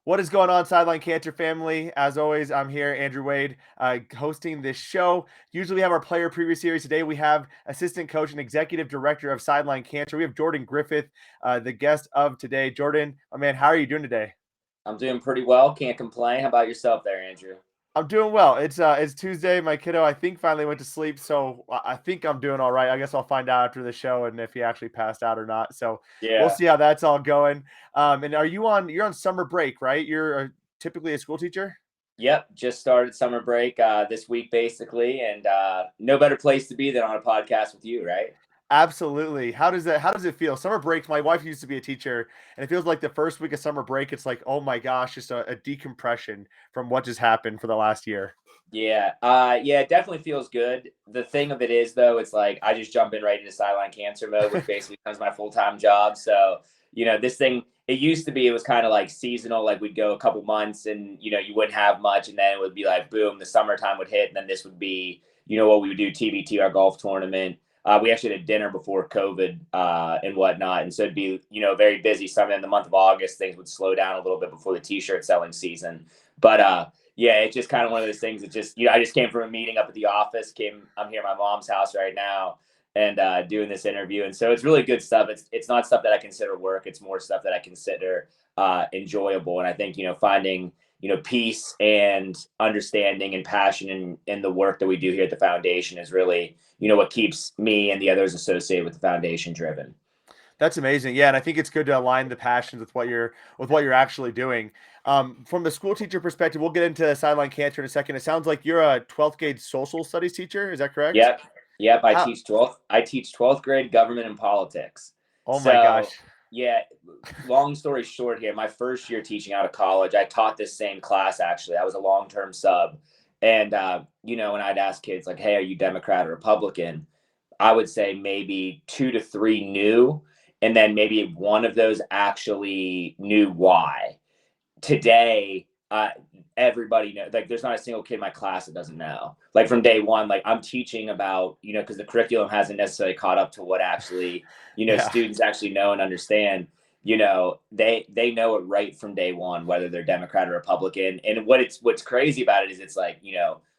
What is going on, Sideline Cancer family? As always, I'm here, Andrew Wade, hosting this show. Usually we have our player preview series. Today we have assistant coach and executive director of Sideline Cancer. We have Jordan Griffith, the guest of today. Jordan, my man, how are you doing today? I'm doing pretty well. Can't complain. How about yourself there, Andrew? I'm doing well. It's Tuesday. My kiddo, I think, finally went to sleep, so I think I'm doing all right. I guess I'll find out after the show and if he actually passed out or not. So we'll Yeah. see how that's all going. And you're on summer break, right? You're typically a school teacher. Yep. Just started summer break this week, basically, and no better place to be than on a podcast with you, right? Absolutely. How does it feel? Summer breaks. My wife used to be a teacher, and it feels like the first week of summer break, it's like, oh my gosh, just a decompression from what just happened for the last year. Yeah. Yeah, it definitely feels good. The thing of it is, though, it's like I just jump in right into Sideline Cancer mode, which basically becomes my full-time job. So, this thing, it used to be, it was kind of like seasonal, like we'd go a couple months and, you wouldn't have much. And then it would be like, boom, the summertime would hit. And then this would be, what we would do, TBT, our golf tournament. We actually had a dinner before COVID and whatnot. And so it'd be, very busy summer. In the month of August, things would slow down a little bit before the t-shirt selling season. But, yeah, it's just kind of one of those things that just, I just came from a meeting up at the office, I'm here at my mom's house right now and doing this interview. And so it's really good stuff. It's not stuff that I consider work. It's more stuff that I consider enjoyable. And I think, finding, peace and understanding and passion in the work that we do here at the foundation is really, what keeps me and the others associated with the foundation driven. That's amazing. Yeah, and I think it's good to align the passions with what you're actually doing. From the school teacher perspective, we'll get into Sideline Cancer in a second. It sounds like you're a 12th grade social studies teacher. Is that correct? Yep. Yep. I How? teach 12th grade government and politics. Oh my So gosh. yeah, long story short here, my first year teaching out of college, I taught this same class. Actually, I was a long-term sub. And, when I'd ask kids like, hey, are you Democrat or Republican? I would say maybe 2 to 3 knew. And then maybe one of those actually knew why. Today, everybody knows. Like, there's not a single kid in my class that doesn't know. Like, from day one, like I'm teaching about, because the curriculum hasn't necessarily caught up to what actually, Yeah. students actually know and understand. They know it right from day one, whether they're Democrat or Republican. And what's crazy about it is it's like,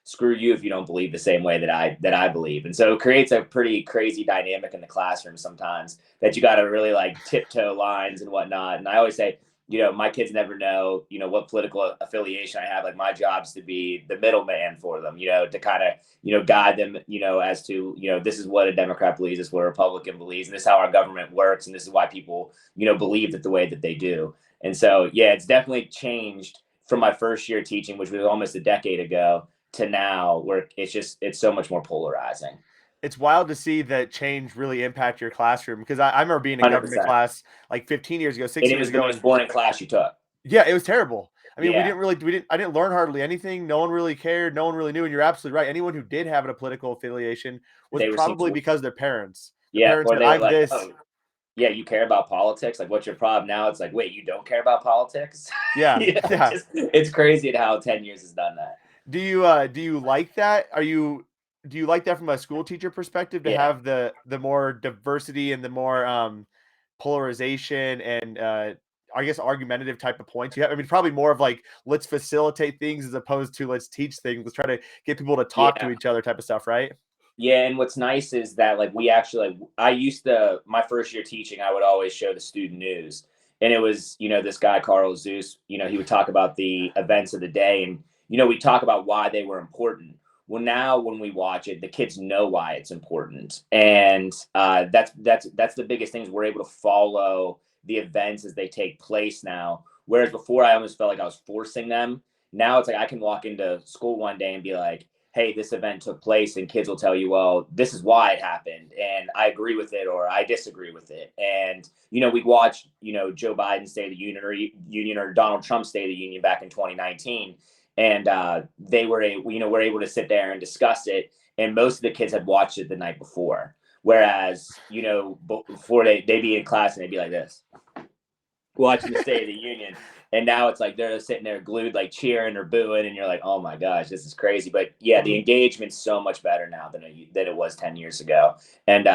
screw you if you don't believe the same way that I believe. And so it creates a pretty crazy dynamic in the classroom sometimes that you got to really like tiptoe lines and whatnot. And I always say, my kids never know, what political affiliation I have. Like, my job's to be the middleman for them, to kind of, guide them, as to, this is what a Democrat believes, this is what a Republican believes, and this is how our government works. And this is why people, believe it the way that they do. And so, yeah, it's definitely changed from my first year teaching, which was almost a decade ago, to now, where it's so much more polarizing. It's wild to see that change really impact your classroom because I remember being in government 100%. class like 15 years ago, And 16 it years was the ago, most and boring class you took. yeah, it was terrible. I mean, Yeah. I didn't learn hardly anything. No one really cared. No one really knew. And you're absolutely right. Anyone who did have a political affiliation was They received, probably because their parents. The yeah, parents or said, they were I'm like, this. oh, yeah, you care about politics? Like, what's your problem? Now it's like, wait, you don't care about politics? Yeah. Yeah. It's crazy at how 10 years has done that. Do you like that? Do you like that from a school teacher perspective to Yeah, have the more diversity and the more polarization and I guess argumentative type of points you have? I mean, probably more of like let's facilitate things as opposed to let's teach things. Let's try to get people to talk to yeah, each other type of stuff, right? yeah. And what's nice is that like we actually, like, I used to, my first year teaching, I would always show the student news, and it was, this guy Carl Zeus, he would talk about the events of the day, and we talk about why they were important. Well, now when we watch it, the kids know why it's important, and that's the biggest thing is we're able to follow the events as they take place now. Whereas before, I almost felt like I was forcing them. Now it's like I can walk into school one day and be like, hey, this event took place, and kids will tell you, well, this is why it happened, and I agree with it or I disagree with it. And we watched Joe Biden's State of the Union or Donald Trump's State of the Union back in 2019, and they were were able to sit there and discuss it, and most of the kids had watched it the night before. Whereas before they'd be in class and they'd be like this, watching the State of the Union. And now it's like they're sitting there glued, like cheering or booing, and you're like, "Oh my gosh, this is crazy!" But yeah, the engagement's so much better now than it was 10 years ago. And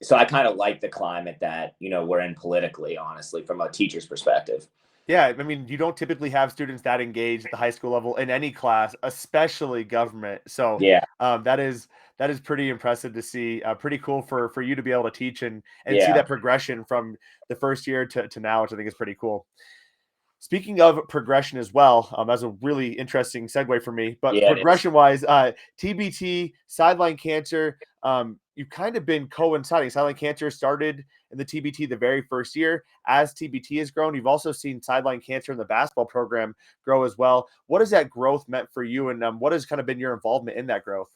so I kind of like the climate that we're in politically, honestly, from a teacher's perspective. Yeah, I mean, you don't typically have students that engaged at the high school level in any class, especially government. So Yeah, that is pretty impressive to see. Pretty cool for you to be able to teach and see yeah, that progression from the first year to now, which I think is pretty cool. Speaking of progression as well, that's a really interesting segue for me. But yeah. It is. progression wise, TBT, Sideline Cancer, you've kind of been coinciding. Sideline Cancer started in the TBT the very first year. As TBT has grown, you've also seen Sideline Cancer in the basketball program grow as well. What has that growth meant for you, and what has kind of been your involvement in that growth?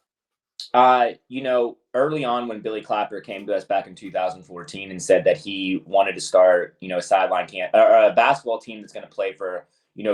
Early on when Billy Clapper came to us back in 2014 and said that he wanted to start, a sideline camp or a basketball team that's going to play for,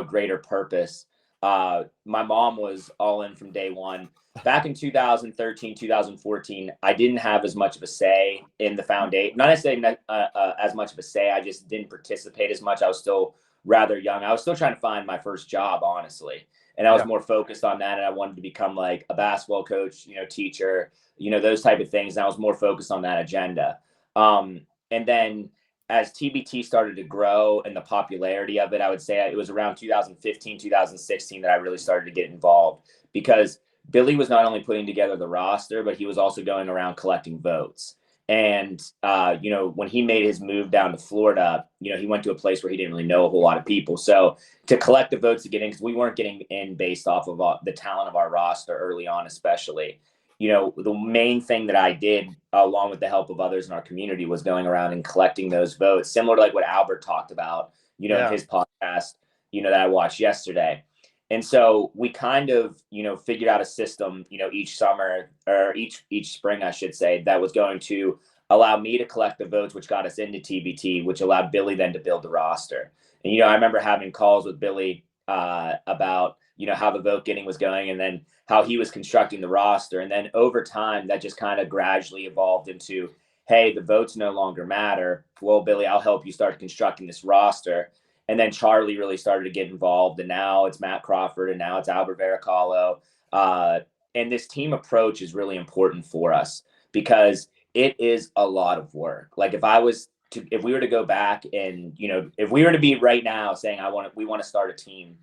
greater purpose. My mom was all in from day one. Back in 2013, 2014, I didn't have as much of a say in the foundation. Not necessarily as much of a say. I just didn't participate as much. I was still rather young. I was still trying to find my first job, honestly, and I was Yeah, more focused on that. And I wanted to become like a basketball coach, teacher, those type of things. And I was more focused on that agenda. And then as TBT started to grow and the popularity of it, I would say it was around 2015, 2016 that I really started to get involved, because Billy was not only putting together the roster, but he was also going around collecting votes. And, when he made his move down to Florida, he went to a place where he didn't really know a whole lot of people. So to collect the votes to get in, because we weren't getting in based off of the talent of our roster early on, especially. The main thing that I did, along with the help of others in our community, was going around and collecting those votes, similar to like what Albert talked about, in yeah. his podcast, that I watched yesterday. And so we kind of, figured out a system, each summer or each spring, I should say, that was going to allow me to collect the votes, which got us into TBT, which allowed Billy then to build the roster. And, I remember having calls with Billy about, how the vote getting was going, and then how he was constructing the roster. And then over time, that just kind of gradually evolved into, hey, the votes no longer matter. Well, Billy, I'll help you start constructing this roster. And then Charlie really started to get involved. And now it's Matt Crawford, and now it's Albert Veracallo. And this team approach is really important for us, because it is a lot of work. Like if we were to go back and, if we were to be right now saying, we want to start a team,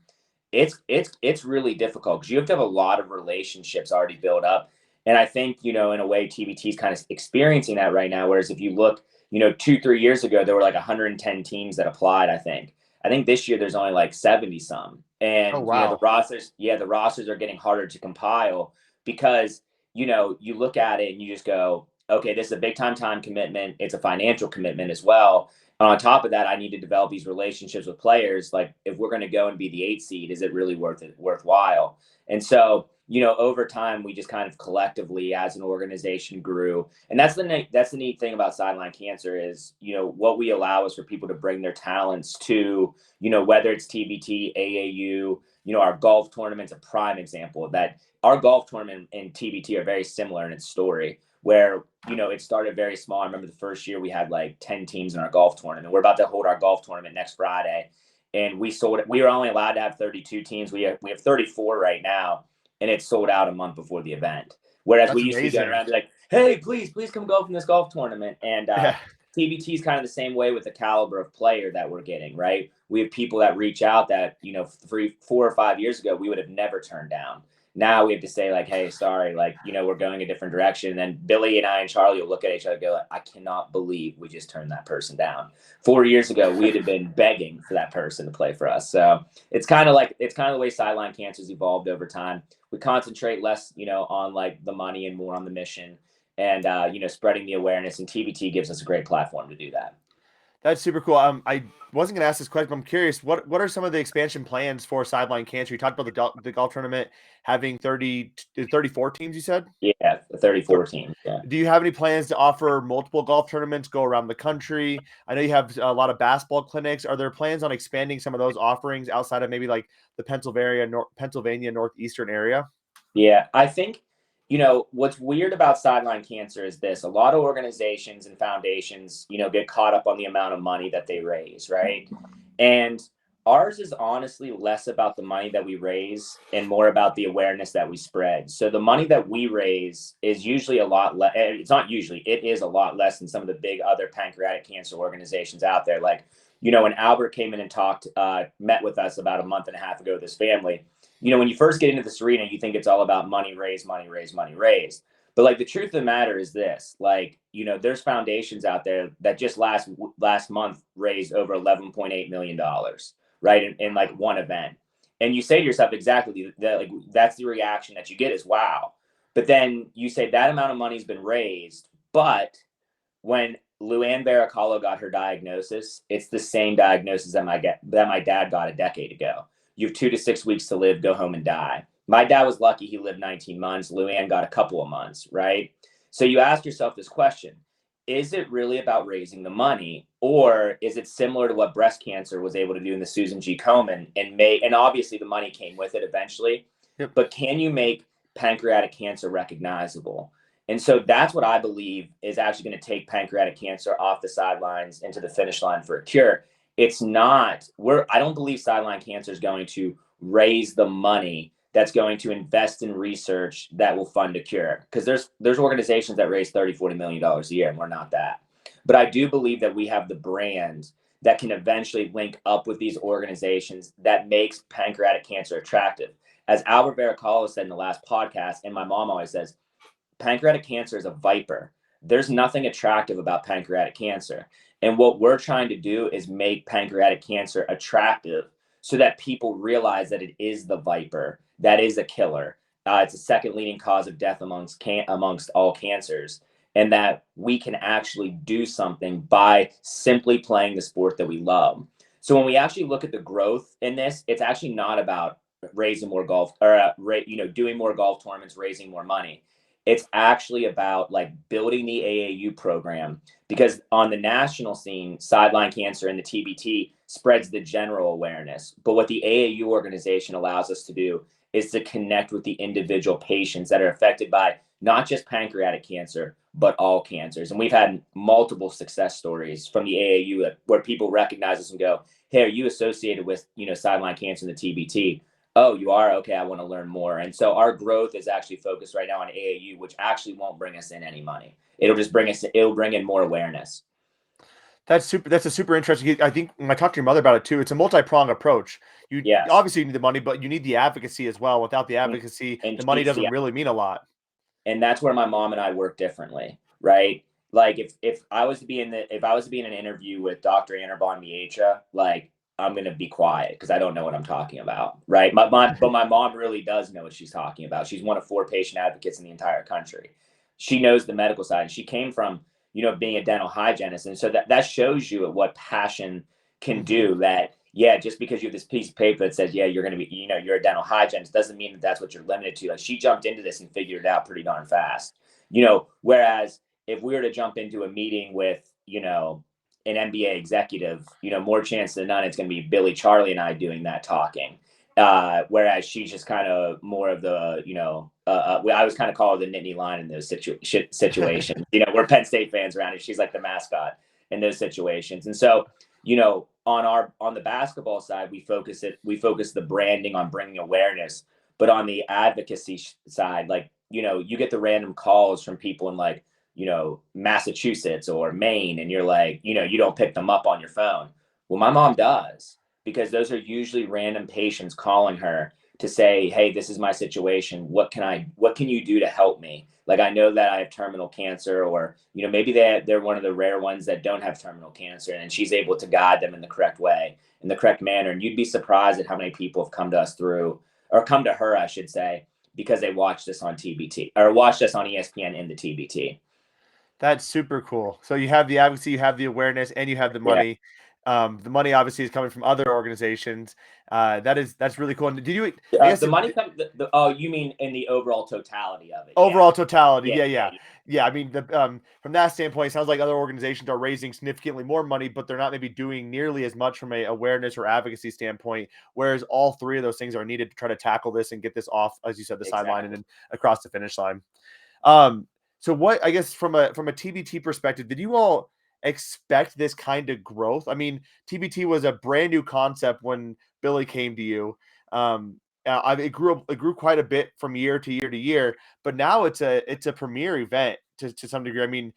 it's really difficult, because you have to have a lot of relationships already built up. And I think, in a way, TBT is kind of experiencing that right now. Whereas if you look, 2-3 years ago, there were like 110 teams that applied. I think this year there's only like 70 some. Oh And, wow. the rosters are getting harder to compile, because, you look at it and you just go, okay, this is a big time commitment. It's a financial commitment as well. And on top of that, I need to develop these relationships with players. Like, if we're going to go and be the 8 seed, is it really worthwhile? And so, over time, we just kind of collectively as an organization grew. And that's the neat thing about Sideline Cancer is, what we allow is for people to bring their talents to, whether it's TBT, AAU, our golf tournament's a prime example of that. Our golf tournament and TBT are very similar in its story, where, it started very small. I remember the first year we had like 10 teams in our golf tournament. We're about to hold our golf tournament next Friday. And we sold it. We were only allowed to have 32 teams. We have 34 right now, and it's sold out a month before the event. Whereas we That's used to be going amazing. around and be like, hey, please come golf in this golf tournament. And Yeah. TBT is kind of the same way with the caliber of player that we're getting, right? We have people that reach out that, 4 or 5 years ago, we would have never turned down. Now we have to say, like, hey, sorry, like, we're going a different direction. And then Billy and I and Charlie will look at each other and go, like, I cannot believe we just turned that person down. 4 years ago, we'd have been begging for that person to play for us. So it's kind of the way Sideline Cancer's evolved over time. We concentrate less, on like the money and more on the mission, and, spreading the awareness. And TBT gives us a great platform to do that. That's super cool. I wasn't going to ask this question, but I'm curious. What are some of the expansion plans for Sideline Cancer? You talked about the golf tournament having 34 teams. You said. Yeah, the 34 teams. Yeah. Do you have any plans to offer multiple golf tournaments, go around the country? I know you have a lot of basketball clinics. Are there plans on expanding some of those offerings outside of maybe like the Pennsylvania northeastern area? Yeah, I think, what's weird about Sideline Cancer is this: a lot of organizations and foundations, get caught up on the amount of money that they raise, right? And ours is honestly less about the money that we raise and more about the awareness that we spread. So the money that we raise is usually a lot less. It's not usually, it is a lot less than some of the big other pancreatic cancer organizations out there. Like, when Albert came in and met with us about a month and a half ago with his family, when you first get into this arena, you think it's all about money raised, money raised, money raised. But like the truth of the matter is this, like, there's foundations out there that just last month raised over $11.8 million, right? In like one event. And you say to yourself exactly that, like, that's the reaction that you get is wow. But then you say that amount of money's been raised, but when Luann Baracallo got her diagnosis, it's the same diagnosis that my dad got a decade ago. You have 2 to 6 weeks to live, go home and die. My dad was lucky; he lived 19 months. Luann got a couple of months, right? So you ask yourself this question: is it really about raising the money, or is it similar to what breast cancer was able to do in the Susan G. Komen and obviously the money came with it eventually. Yep. But can you make pancreatic cancer recognizable? And so that's what I believe is actually going to take pancreatic cancer off the sidelines into the finish line for a cure. It's not I don't believe Sideline Cancer is going to raise the money that's going to invest in research that will fund a cure. Because there's organizations that raise $30-40 million a year, and we're not that. But I do believe that we have the brand that can eventually link up with these organizations that makes pancreatic cancer attractive. As Albert Baracallo said in the last podcast, and my mom always says, pancreatic cancer is a viper. There's nothing attractive about pancreatic cancer. And what we're trying to do is make pancreatic cancer attractive so that people realize that it is the viper, that is a killer. It's a second leading cause of death amongst all cancers, and that we can actually do something by simply playing the sport that we love. So when we actually look at the growth in this, it's actually not about raising more golf or doing more golf tournaments, raising more money. It's actually about like building the AAU program, because on the national scene, Sideline Cancer and the TBT spreads the general awareness. But what the AAU organization allows us to do is to connect with the individual patients that are affected by not just pancreatic cancer, but all cancers. And we've had multiple success stories from the AAU where people recognize us and go, hey, are you associated with, Sideline Cancer and the TBT? Oh, you are? Okay, I want to learn more. And so our growth is actually focused right now on AAU, which actually won't bring us in any money. It'll bring in more awareness. That's a super interesting. I think when I talked to your mother about it too, it's a multi-pronged approach. You Yes. obviously need the money, but you need the advocacy as well. Without the advocacy, And the money she's doesn't really mean a lot. and that's where my mom and I work differently, right? Like if I was to be in an interview with Dr. Anirban Miecha, like I'm gonna be quiet because I don't know what I'm talking about, right? But my mom really does know what she's talking about. She's one of 4 patient advocates in the entire country. She knows the medical side, and she came from being a dental hygienist, and so that shows you what passion can do. That just because you have this piece of paper that says you're going to be you're a dental hygienist doesn't mean that that's what you're limited to. Like she jumped into this and figured it out pretty darn fast. Whereas if we were to jump into a meeting with an MBA executive, more chance than none, it's going to be Billy, Charlie, and I doing that talking. Whereas she's just kind of more of the, I was kind of called the Nittany Lion in those situations. We're Penn State fans around here. She's like the mascot in those situations. And so, on the basketball side, we focus the branding on bringing awareness, but on the advocacy side, like, you get the random calls from people in like, Massachusetts or Maine, and you're like, you don't pick them up on your phone. Well, my mom does, because those are usually random patients calling her to say, hey, this is my situation. What can you do to help me? Like, I know that I have terminal cancer, or, maybe they're one of the rare ones that don't have terminal cancer, and she's able to guide them in the correct way, in the correct manner. And you'd be surprised at how many people have come to her, I should say, because they watched us on TBT or watched us on ESPN in the TBT. That's super cool. So you have the advocacy, you have the awareness, and you have the Yeah. money. The money obviously is coming from other organizations. That's really cool. And did you? I guess The money comes. Oh, you mean in the overall totality of it? Yeah. overall totality, Yeah. Yeah. yeah. I mean, from that standpoint, it sounds like other organizations are raising significantly more money, but they're not maybe doing nearly as much from a awareness or advocacy standpoint. Whereas all 3 of those things are needed to try to tackle this and get this off, as you said, the sideline and then across the finish line. So what, I guess from a TBT perspective, did you all expect this kind of growth? I mean, TBT was a brand new concept when Billy came to you. It grew quite a bit from year to year to year, but now it's a premier event to some degree. I mean,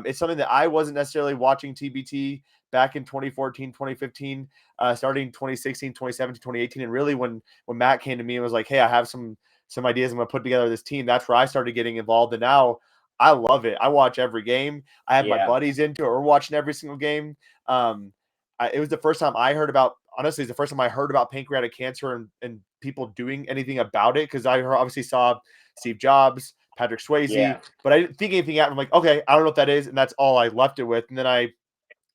it's something that I wasn't necessarily watching TBT back in 2014, 2015, starting 2016, 2017, 2018. And really when Matt came to me and was like, hey, I have some ideas, I'm going to put together this team, that's where I started getting involved. And now I love it. I watch every game. I have my buddies into it. We're watching every single game. It was the first time I heard about, honestly, it's the first time I heard about pancreatic cancer and people doing anything about it. Cause I obviously saw Steve Jobs, Patrick Swayze, but I didn't think anything out. I'm like, okay, I don't know what that is. And that's all I left it with. And then I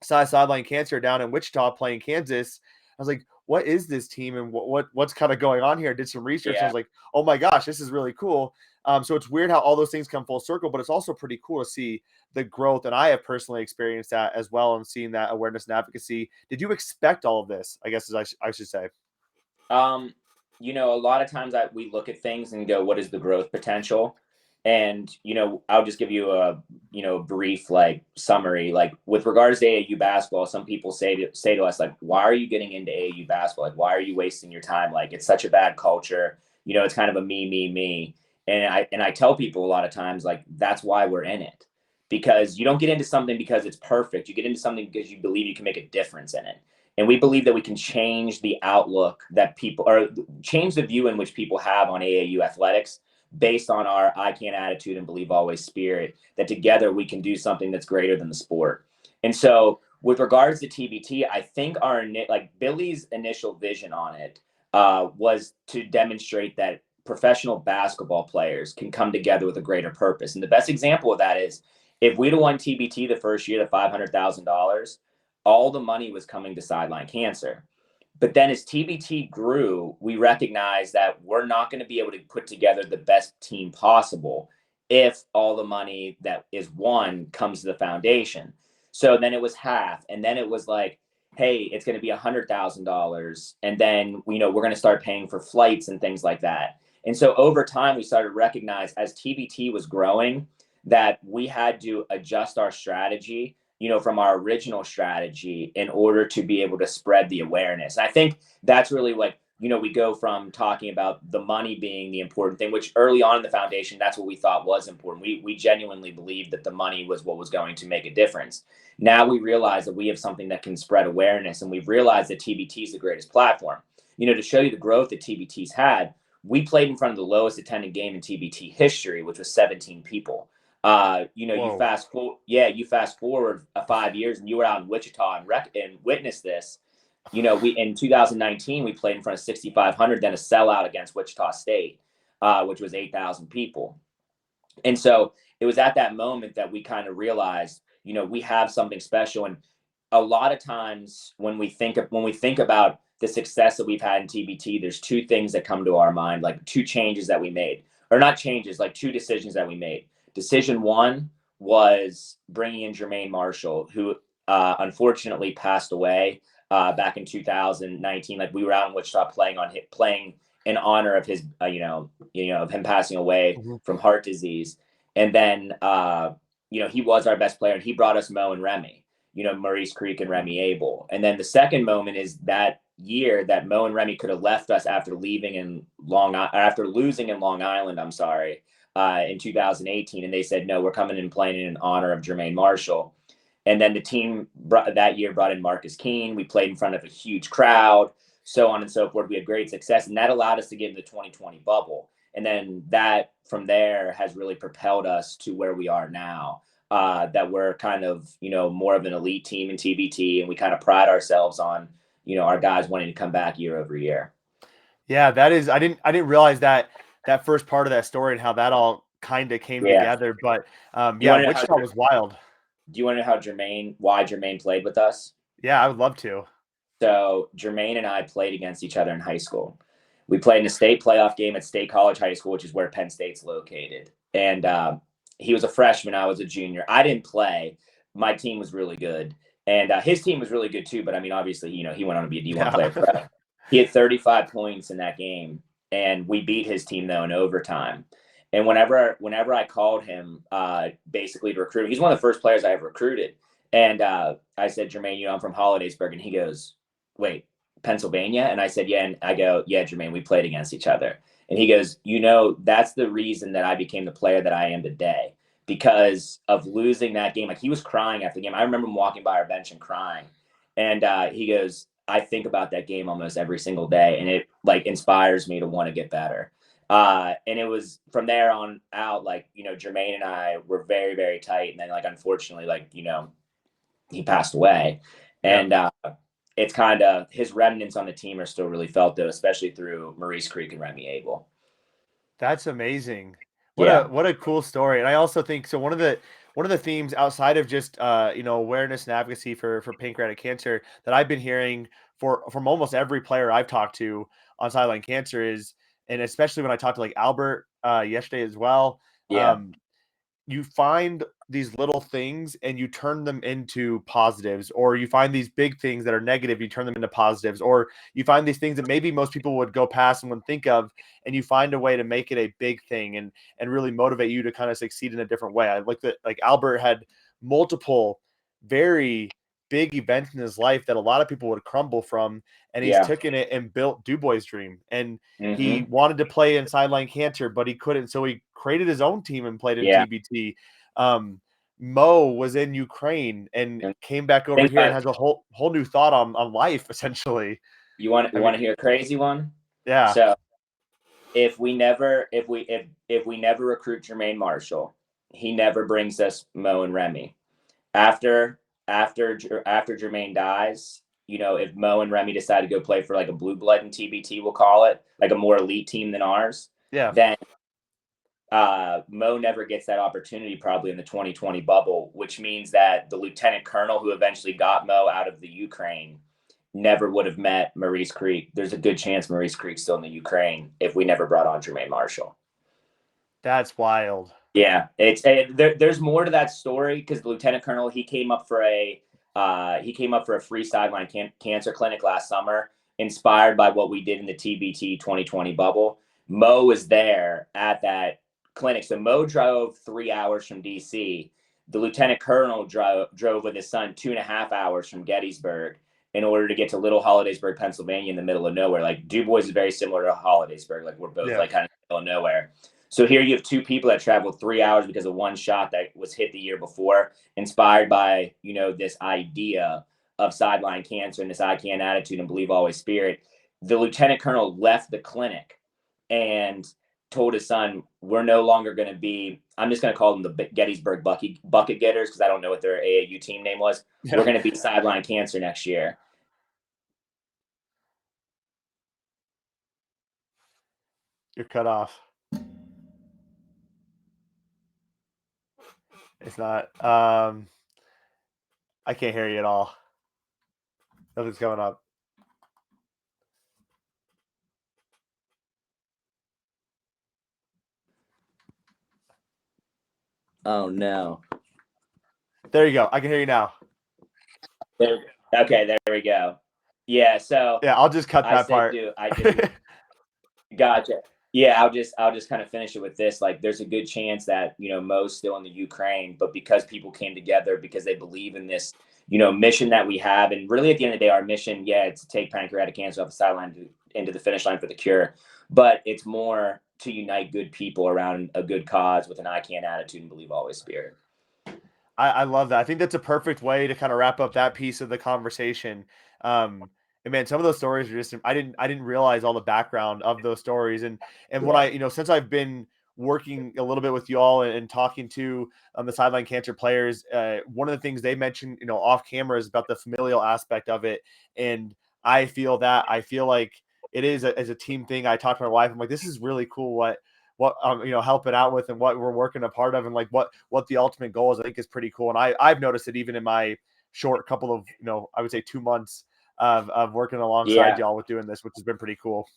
saw Sideline Cancer down in Wichita playing Kansas. I was like, what is this team and what's kind of going on here? I did some research and I was like, oh my gosh, this is really cool. So it's weird how all those things come full circle, but it's also pretty cool to see the growth. And I have personally experienced that as well and seeing that awareness and advocacy. Did you expect all of this? I guess I should say. You know, a lot of times we look at things and go, what is the growth potential? And, you know, I'll just give you a, you know, brief like summary, like with regards to AAU basketball, some people say to us, like, why are you getting into AAU basketball? Like, why are you wasting your time? Like, it's such a bad culture. You know, it's kind of a me. And I tell people a lot of times, like, that's why we're in it, because you don't get into something because it's perfect. You get into something because you believe you can make a difference in it. And we believe that we can change the outlook that people, or change the view in which people have on AAU athletics based on our I can attitude and believe always spirit, that together we can do something that's greater than the sport. And so with regards to TBT, I think Billy's initial vision on it was to demonstrate that professional basketball players can come together with a greater purpose. And the best example of that is, if we'd have won TBT the first year, the $500,000, all the money was coming to Sideline Cancer. But then as TBT grew, we recognized that we're not going to be able to put together the best team possible if all the money that is won comes to the foundation. So then it was half. And then it was like, hey, it's going to be $100,000. And then, you know, we're going to start paying for flights and things like that. And so over time, we started to recognize as TBT was growing that we had to adjust our strategy, you know, from our original strategy in order to be able to spread the awareness. And I think that's really like, you know, we go from talking about the money being the important thing, which early on in the foundation, that's what we thought was important. We genuinely believed that the money was what was going to make a difference. Now we realize that we have something that can spread awareness, and we've realized that TBT is the greatest platform. You know, to show you the growth that TBT's had, we played in front of the lowest attended game in TBT history, which was 17 people. You know, Whoa. you fast forward 5 years and you were out in Wichita and witnessed this. You know, in 2019, we played in front of 6,500, then a sellout against Wichita State, which was 8,000 people. And so it was at that moment that we kind of realized, you know, we have something special. And a lot of times when we think about the success that we've had in TBT, there's two things that come to our mind, like two changes that we made, or not changes, like two decisions that we made. Decision one was bringing in Jermaine Marshall, who unfortunately passed away back in 2019. Like, we were out in Wichita playing in honor of his, of him passing away from heart disease. And then, he was our best player, and he brought us Mo and Remy, Maurice Creek and Remy Abel. And then the second moment is that year that Mo and Remy could have left us after losing in Long Island, in 2018. And they said, no, we're coming and playing in honor of Jermaine Marshall. And then the team that year brought in Marcus Keene. We played in front of a huge crowd, so on and so forth. We had great success, and that allowed us to get in the 2020 bubble. And then that from there has really propelled us to where we are now, that we're kind of, more of an elite team in TBT, and we kind of pride ourselves on, our guys wanting to come back year over year. Yeah, that is, I didn't realize that first part of that story and how that all kind of came together. But Wichita was wild. Do you want to know why Jermaine played with us? Yeah, I would love to. So Jermaine and I played against each other in high school. We played in a state playoff game at State College High School, which is where Penn State's located. And he was a freshman. I was a junior. I didn't play. My team was really good. And his team was really good too. But I mean, obviously, he went on to be a D1 player. He had 35 points in that game. And we beat his team, though, in overtime. And whenever I called him, basically to recruit him, he's one of the first players I ever recruited. And I said, Jermaine, I'm from Hollidaysburg. And he goes, wait, Pennsylvania? And I said, yeah. And I go, yeah, Jermaine, we played against each other. And he goes, that's the reason that I became the player that I am today, because of losing that game. Like, he was crying after the game. I remember him walking by our bench and crying. And he goes, I think about that game almost every single day, and it like inspires me to want to get better. And it was from there on out, like, Jermaine and I were very, very tight. And then, like, unfortunately, like, he passed away. Yeah. And it's kind of his remnants on the team are still really felt, though, especially through Maurice Creek and Remy Abel. That's amazing. Yeah. What a cool story. And I also think so one of the themes outside of just awareness and advocacy for pancreatic cancer that I've been hearing from almost every player I've talked to on Sideline Cancer is, and especially when I talked to like Albert yesterday as well, Yeah. you find these little things and you turn them into positives, or you find these big things that are negative, you turn them into positives, or you find these things that maybe most people would go past and wouldn't think of, and you find a way to make it a big thing and really motivate you to kind of succeed in a different way. I like that, like Albert had multiple very big events in his life that a lot of people would crumble from, and he's Yeah. taken it and built DuBois' dream. And he Mm-hmm. wanted to play in Sideline Cancer, but he couldn't, so he created his own team and played in Yeah. TBT. Mo was in Ukraine and And came back over think here and about has a whole new thought on life, essentially. you want I you mean, want to hear a crazy one? yeah, So if we never recruit Jermaine Marshall, he never brings us Mo and Remy. After Jermaine dies, if Mo and Remy decide to go play for like a blue blood in TBT, we'll call it, like a more elite team than ours, yeah, then Mo never gets that opportunity probably in the 2020 bubble, which means that the lieutenant colonel who eventually got Mo out of the Ukraine never would have met Maurice Creek. There's a good chance Maurice Creek's still in the Ukraine if we never brought on Jermaine Marshall. that's wild. Yeah, there's more to that story because the lieutenant colonel he came up for a free sideline cancer clinic last summer, inspired by what we did in the TBT 2020 bubble. Mo was there at that clinic, so Mo drove 3 hours from DC. The lieutenant colonel drove with his son 2.5 hours from Gettysburg in order to get to Little Hollidaysburg, Pennsylvania, in the middle of nowhere. Like DuBois is very similar to Hollidaysburg. Like we're both Yeah, like kind of in the middle of nowhere. So here you have two people that traveled 3 hours because of one shot that was hit the year before, inspired by, this idea of sideline cancer and this I can attitude and believe always spirit. The lieutenant colonel left the clinic and told his son, we're no longer going to be, I'm just going to call them the Gettysburg bucket getters because I don't know what their AAU team name was. yeah. We're going to be sideline cancer next year. You're cut off. It's not. I can't hear you at all. Nothing's coming up. Oh, no. There you go. I can hear you now. Okay, there we go. Yeah, so Yeah, I'll just cut I that said, part. dude, I just gotcha. Yeah, I'll just kind of finish it with this. Like, there's a good chance that Mo's still in the Ukraine, but because people came together because they believe in this mission that we have, and really at the end of the day, our mission, yeah, it's to take pancreatic cancer off the sideline into the finish line for the cure, but it's more to unite good people around a good cause with an I can attitude and believe always spirit. I love that. I think that's a perfect way to kind of wrap up that piece of the conversation. And man, some of those stories are just I didn't realize all the background of those stories. And when Yeah. I since I've been working a little bit with you all and talking to the sideline cancer players, one of the things they mentioned off camera is about the familial aspect of it. And I feel like it is as a team thing. I talked to my wife. I'm like, this is really cool. What helping out with and what we're working a part of, and like what the ultimate goal is, I think is pretty cool. And I've noticed it even in my short couple of I would say 2 months of working alongside Yeah. y'all with doing this, which has been pretty cool.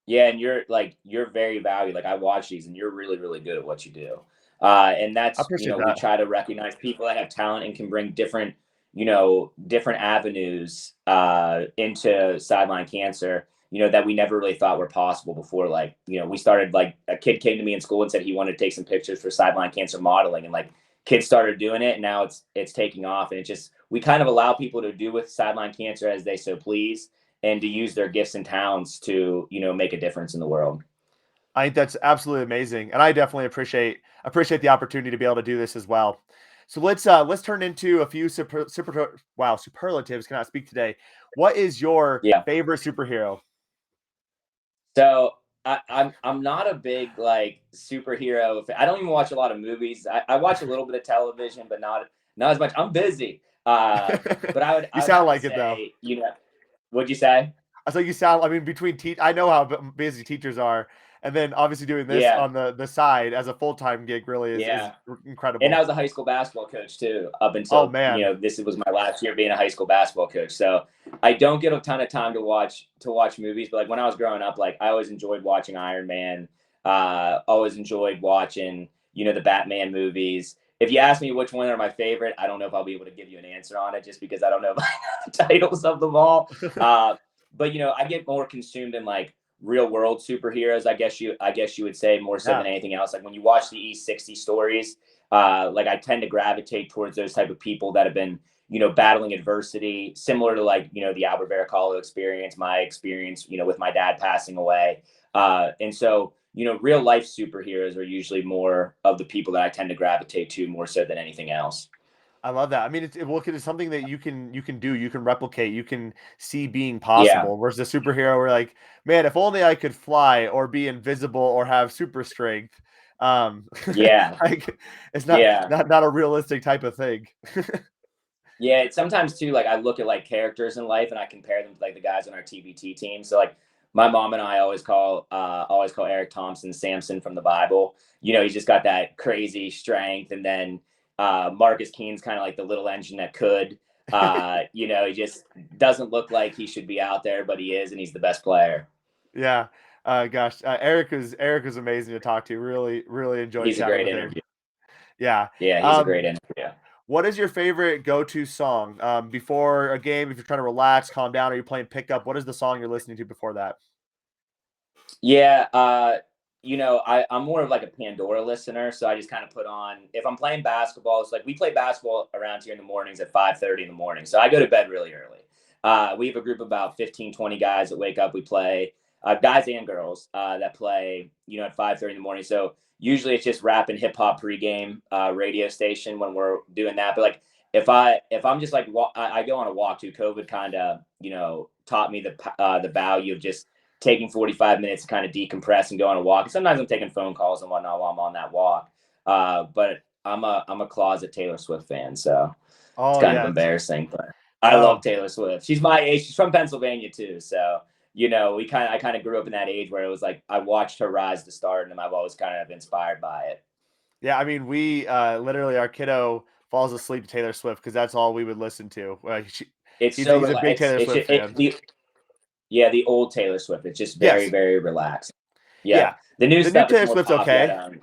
Yeah, and you're very valued. Like I watch these, and you're really really good at what you do. And I that's appreciate we that. try to recognize people that have talent and can bring different different avenues into sideline cancer. That we never really thought were possible before. Like we started like a kid came to me in school and said he wanted to take some pictures for sideline cancer modeling, and like kids started doing it, and now it's taking off. And it just we kind of allow people to do with sideline cancer as they so please and to use their gifts and talents to make a difference in the world. I think that's absolutely amazing, and I definitely appreciate the opportunity to be able to do this as well. So let's turn into a few superlatives. Cannot speak today. What is your Yeah. favorite superhero? So I'm not a big like superhero. I don't even watch a lot of movies. I watch a little bit of television, but not as much. I'm busy. But You I would sound have to like it though. say, what'd you say? I you sound. I mean, between I know how busy teachers are, and then obviously doing this Yeah, on the side as a full-time gig really is yeah. And I incredible. was a high school basketball coach too, up Oh until man, this was my last year being a high school basketball coach. So I don't get a ton of time to watch movies, but like when I was growing up, like I always enjoyed watching Iron Man. Always enjoyed watching the Batman movies. If you ask me which one are my favorite, I don't know if I'll be able to give you an answer on it just because I don't know the titles of them all. But I get more consumed in like real world superheroes. I guess you would say more so yeah. than anything else. Like when you watch the E60 stories, like I tend to gravitate towards those type of people that have been battling adversity, similar to like the Albert Baracalo experience, my experience with my dad passing away. And so real life superheroes are usually more of the people that I tend to gravitate to more so than anything else. I love that. I mean, it's something that you can do, you can replicate, you can see being Yeah, possible. Whereas the superhero, we're like, man, if only I could fly or be invisible or have super strength. Um, yeah, like it's not yeah. not not a realistic type of thing. Yeah, it's sometimes too, like I look at like characters in life and I compare them to like the guys on our TBT team. So like my mom and I always call Eric Thompson Samson from the Bible. He's just got that crazy strength. And then Marcus Keene's kind of like the little engine that could. He just doesn't look like he should be out there, but he is, and he's the best player. Yeah. Gosh, Eric was amazing to talk to. Really, really enjoyed He's a chatting great with him. interview. Yeah. Yeah, he's a Um, great interview. what is your favorite go-to song before a game? If you're trying to relax, calm down, or you're playing pickup, what is the song you're listening to before that? Yeah, I'm more of like a Pandora listener, so I just kind of put on if I'm playing basketball. It's like we play basketball around here in the mornings at 5:30 in the morning, so I go to bed really early. We have a group of about 15, 20 guys that wake up. We play guys and girls that play, at 5:30 in the morning. So usually it's just rap and hip hop pregame radio station when we're doing that. But like if I'm just like I go on a walk too. COVID kind of taught me the value of just taking 45 minutes to kind of decompress and go on a walk. And sometimes I'm taking phone calls and whatnot while I'm on that walk. But I'm a closet Taylor Swift fan, so it's Oh kind of yeah. embarrassing, but I love No. Taylor Swift. She's my age. She's from Pennsylvania too, so I kind of grew up in that age where it was like I watched her rise to stardom. I've always kind of inspired by it. Yeah, I mean, we literally our kiddo falls asleep to Taylor Swift because that's all we would listen to. It's He's so he's a big Taylor it's Swift just, fan. the old Taylor Swift. It's just very Yes. very relaxed. Yeah, Yeah. the new The new stuff is Taylor more Swift's pop yet. okay.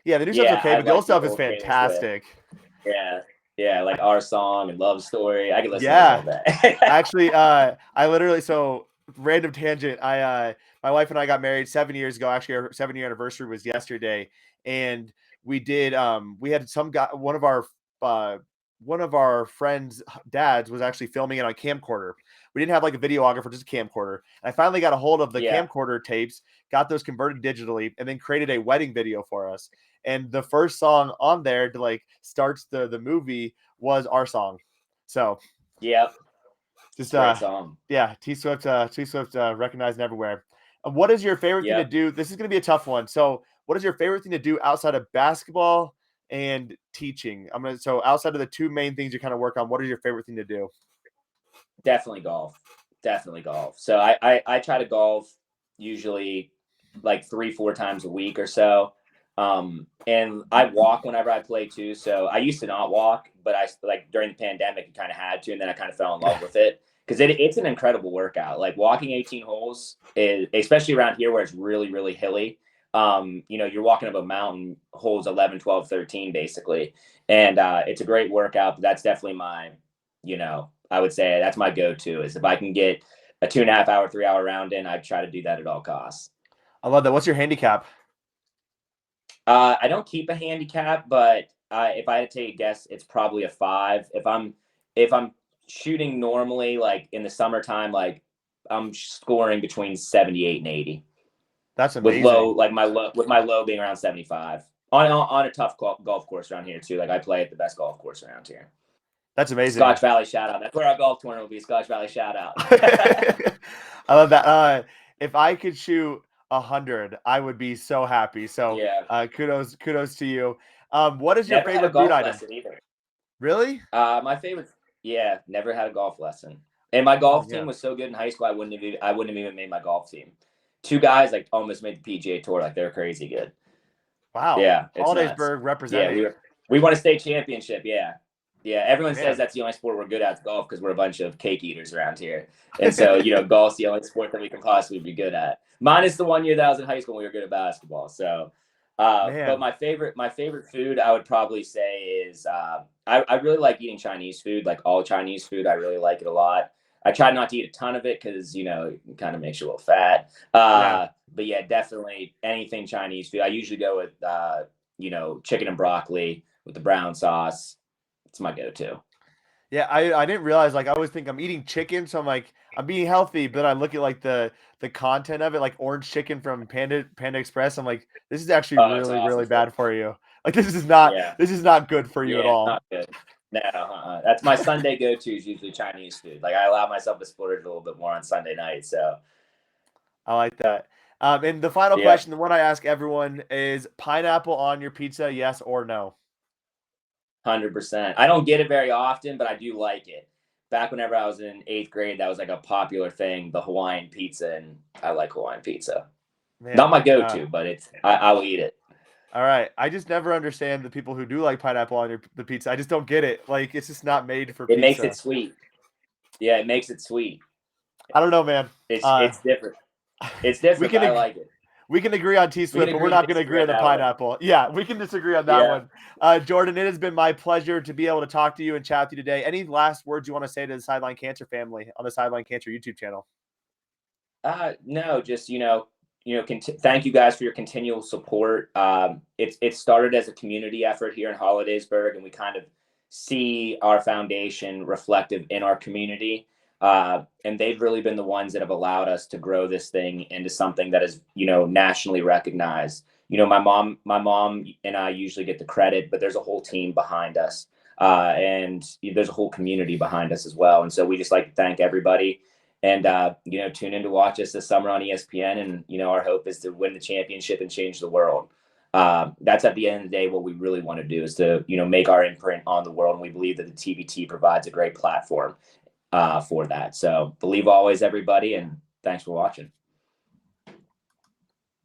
Yeah, the new stuff's Yeah, okay, I but the old like the stuff is old Taylor Swift. fantastic. Yeah, yeah, like Our Song and Love Story. I could listen to this all Yeah. day. Actually, I literally random tangent. My wife and I got married 7 years ago. Actually, our 7 year anniversary was yesterday, and we had some guy uh one of our friends' dads was actually filming it on camcorder. We didn't have like a videographer, just a camcorder. And I finally got a hold of the Yeah, camcorder tapes, got those converted digitally, and then created a wedding video for us. And the first song on there to like starts the movie was Our Song. So yep, just great song. yeah, T Swift recognized everywhere. What is your favorite thing to Yep, do? This is going to be a tough one. So, what is your favorite thing to do outside of basketball and teaching? So outside of the two main things you kind of work on, what is your favorite thing to do? definitely golf. Definitely golf. So I try to golf usually like 3 4 times a week or so. And I walk whenever I play too. So I used to not walk, but I like during the pandemic you kind of had to, and then I kind of fell in love with it because it's an incredible workout. Like walking 18 holes is, especially around here where it's really really hilly. You're walking up a mountain, holes 11, 12, 13 basically, and it's a great workout. But that's definitely I would say that's my go-to is if I can get a 2.5 hour, 3 hour round in, I try to do that at all costs. I love that. What's your handicap? I don't keep a handicap, but if I had to take a guess, it's probably a 5. If I'm shooting normally, like in the summertime, like I'm scoring between 78 and 80, That's with low amazing. like my low with my low being around 75. On a tough golf course around here too. Like I play at the best golf course around here. That's amazing. Scotch Valley shout out. That's where our golf tournament will be. Scotch Valley shout out. I love that. If I could shoot 100, I would be so happy. So Yeah. kudos to you. What is your Never had a favorite golf food item? lesson either. Really? My favorite, yeah, never had a golf lesson. And my golf team was so good in high school, I wouldn't have even made my golf team. Two guys like almost made the PGA Tour, like they're crazy good. Wow. Yeah, it's Hollidaysburg nuts. representing. Yeah, we won a state championship. Yeah, yeah. Everyone Man. says that's the only sport we're good at is golf because we're a bunch of cake eaters around here, and so golf's the only sport that we can possibly be good at. Minus the 1 year that I was in high school, we were good at basketball. So, but my favorite food, I would probably say is I really like eating Chinese food, like all Chinese food. I really like it a lot. I try not to eat a ton of it because it kind of makes you a little fat. But yeah, definitely anything Chinese food. I usually go with chicken and broccoli with the brown sauce. It's my go-to. Yeah, I didn't realize, like, I always think I'm eating chicken, so I'm like, I'm being healthy, but I look at like the content of it, like orange chicken from Panda Express. I'm like, this is actually really bad for you. Like this is not good for you at all. Not good. No, that's my Sunday go-to is usually Chinese food. Like I allow myself to splurge a little bit more on Sunday night. So I like that. And the final question, the one I ask everyone is pineapple on your pizza, yes or no? 100%. I don't get it very often, but I do like it. Back whenever I was in 8th grade, that was like a popular thing, the Hawaiian pizza, and I like Hawaiian pizza. Man, not my go-to, but I will eat it. All right. I just never understand the people who do like pineapple on the pizza. I just don't get it. Like it's just not made for pizza. It makes it sweet. Yeah, it makes it sweet. I don't know, man. It's different. It's different. I like it. We can agree on T-Swift, but we're not going to agree on the pineapple. Yeah, we can disagree on that one. Jordan, it has been my pleasure to be able to talk to you and chat with you today. Any last words you want to say to the Sideline Cancer family on the Sideline Cancer YouTube channel? No, just thank you guys for your continual support. It started as a community effort here in Hollidaysburg, and we kind of see our foundation reflective in our community. And they've really been the ones that have allowed us to grow this thing into something that is, nationally recognized. My mom and I usually get the credit, but there's a whole team behind us. And there's a whole community behind us as well. And so we just like to thank everybody and, tune in to watch us this summer on ESPN. And, our hope is to win the championship and change the world. That's at the end of the day, what we really want to do is to, make our imprint on the world. And we believe that the TBT provides a great platform for that. So believe always, everybody, and thanks for watching.